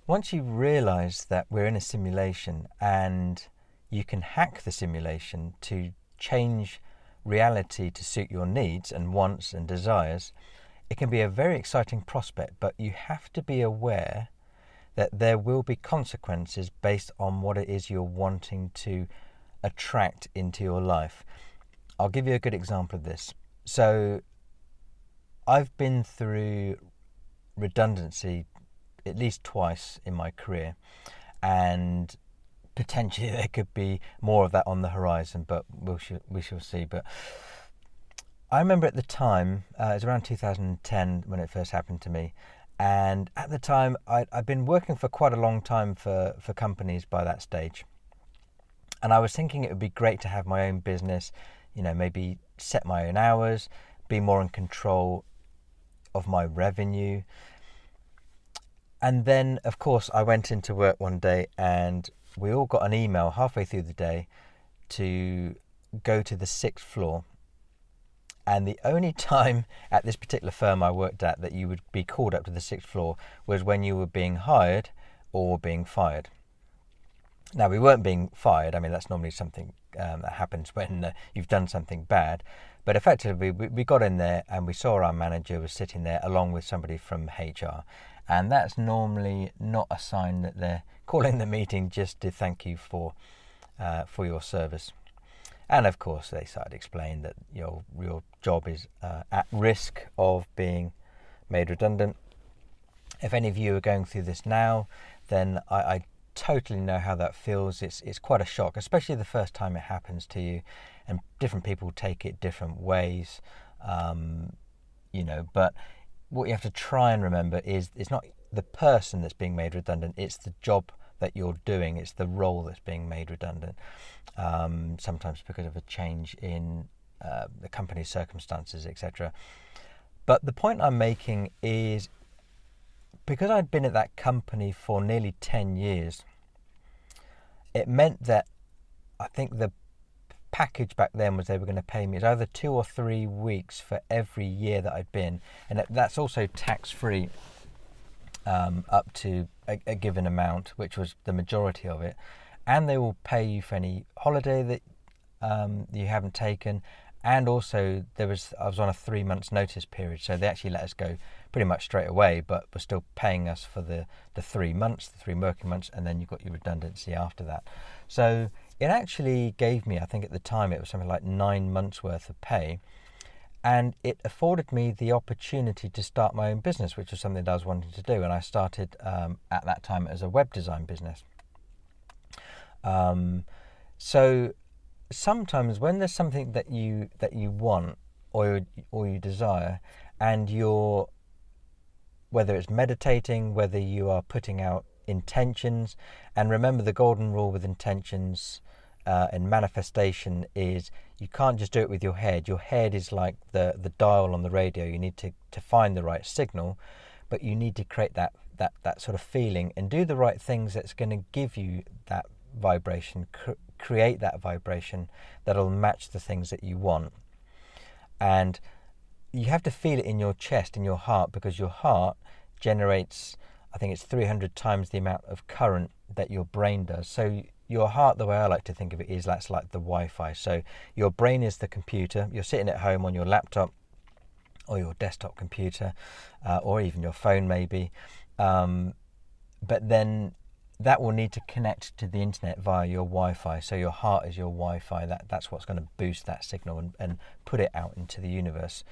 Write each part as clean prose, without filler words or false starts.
Once you realise that we're in a simulation and you can hack the simulation to change reality to suit your needs and wants and desires, it can be a very exciting prospect, but you have to be aware that there will be consequences based on what it is you're wanting to attract into your life. I'll give you a good example of this. So I've been through redundancy at least twice in my career, and potentially there could be more of that on the horizon, but we shall see. But I remember at the time, it was around 2010 when it first happened to me, and at the time I'd been working for quite a long time for companies by that stage, and I was thinking it would be great to have my own business, maybe set my own hours, be more in control of my revenue. And then, of course, I went into work one day and we all got an email halfway through the day to go to the 6th floor. And the only time at this particular firm I worked at that you would be called up to the 6th floor was when you were being hired or being fired. Now, we weren't being fired. I mean, that's normally something that happens when you've done something bad. But effectively, we got in there and we saw our manager was sitting there along with somebody from HR. And that's normally not a sign that they're calling the meeting just to thank you for your service. And of course, they started explaining that your job is at risk of being made redundant. If any of you are going through this now, then I totally know how that feels. It's quite a shock, especially the first time it happens to you, and different people take it different ways, but what you have to try and remember is it's not the person that's being made redundant, it's the job that you're doing, it's the role that's being made redundant, sometimes because of a change in the company's circumstances, etc. But the point I'm making is, because I'd been at that company for nearly 10 years, it meant that I think the package back then was they were going to pay me either 2 or 3 weeks for every year that I'd been, and that's also tax-free up to a given amount, which was the majority of it, and they will pay you for any holiday that you haven't taken. And also I was on a 3 months notice period, so they actually let us go pretty much straight away, but were still paying us for the 3 months, the 3 working months, and then you got your redundancy after that. So it actually gave me, I think at the time it was something like 9 months worth of pay, and it afforded me the opportunity to start my own business, which was something that I was wanting to do. And I started at that time as a web design business. So sometimes when there's something that you want or you desire, and whether it's meditating, whether you are putting out intentions, and remember the golden rule with intentions and manifestation is you can't just do it with your head. Your head is like the dial on the radio. You need to find the right signal, but you need to create that sort of feeling and do the right things that's going to give you that vibration, create that vibration that'll match the things that you want. And you have to feel it in your chest, in your heart, because your heart generates, I think it's 300 times the amount of current that your brain does. So your heart, the way I like to think of it, is that's like the Wi-Fi. So your brain is the computer. You're sitting at home on your laptop or your desktop computer, or even your phone maybe, but then that will need to connect to the internet via your Wi-Fi. So your heart is your Wi-Fi. That's what's going to boost that signal and put it out into the universe.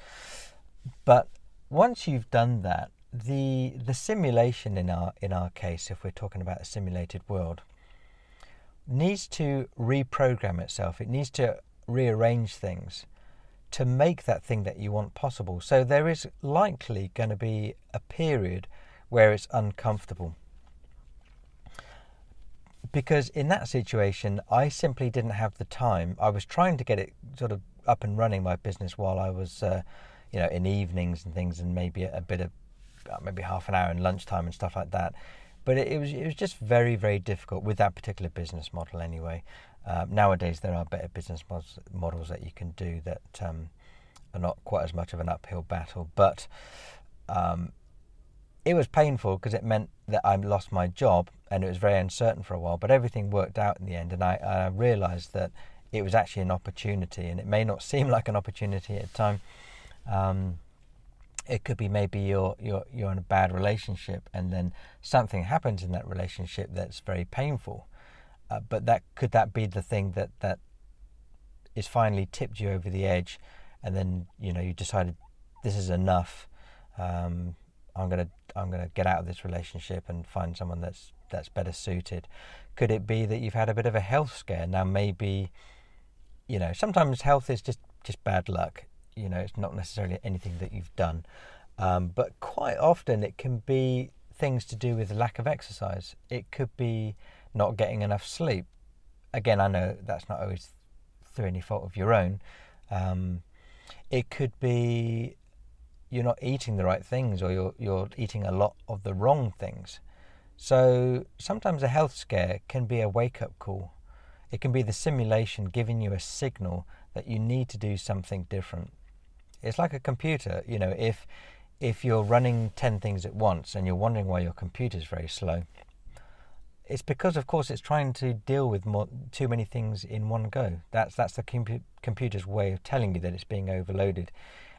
But once you've done that, the simulation in our case, if we're talking about a simulated world, needs to reprogram itself. It needs to rearrange things to make that thing that you want possible. So there is likely going to be a period where it's uncomfortable. Because in that situation, I simply didn't have the time. I was trying to get it sort of up and running, my business, while I was, in evenings and things, and maybe a bit of, maybe half an hour in lunchtime and stuff like that. But it was just very, very difficult with that particular business model anyway. Nowadays, there are better business models that you can do that are not quite as much of an uphill battle. But It was painful because it meant that I lost my job and it was very uncertain for a while, but everything worked out in the end, and I realised that it was actually an opportunity, and it may not seem like an opportunity at the time. It could be maybe you're in a bad relationship and then something happens in that relationship that's very painful, but that could be the thing that is finally tipped you over the edge, and then you decided this is enough. I'm gonna get out of this relationship and find someone that's better suited. Could it be that you've had a bit of a health scare? Now maybe sometimes health is just bad luck. It's not necessarily anything that you've done, but quite often it can be things to do with lack of exercise. It could be not getting enough sleep. Again, I know that's not always through any fault of your own. It could be you're not eating the right things, or you're eating a lot of the wrong things. So sometimes a health scare can be a wake-up call. It can be the simulation giving you a signal that you need to do something different. It's like a computer. If you're running 10 things at once and you're wondering why your computer's very slow, it's because, of course, it's trying to deal with too many things in one go. That's the computer's way of telling you that it's being overloaded,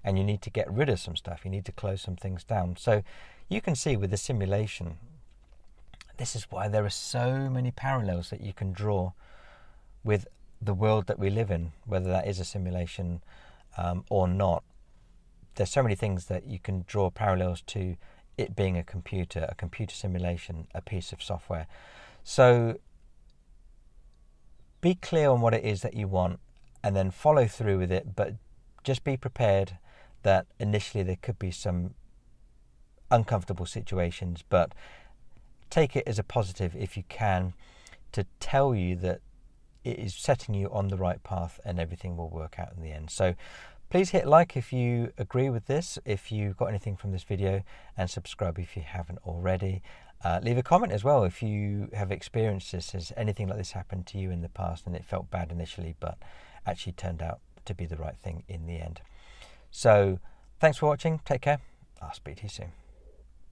and you need to get rid of some stuff. You need to close some things down. So you can see with the simulation, this is why there are so many parallels that you can draw with the world that we live in, whether that is a simulation or not. There's so many things that you can draw parallels to it being a computer simulation, a piece of software. So be clear on what it is that you want and then follow through with it, but just be prepared that initially there could be some uncomfortable situations, but take it as a positive if you can, to tell you that it is setting you on the right path and everything will work out in the end. So please hit like if you agree with this, if you got anything from this video, and subscribe if you haven't already. Leave a comment as well if you have experienced this. Has anything like this happened to you in the past and it felt bad initially but actually turned out to be the right thing in the end? So thanks for watching. Take care. I'll speak to you soon.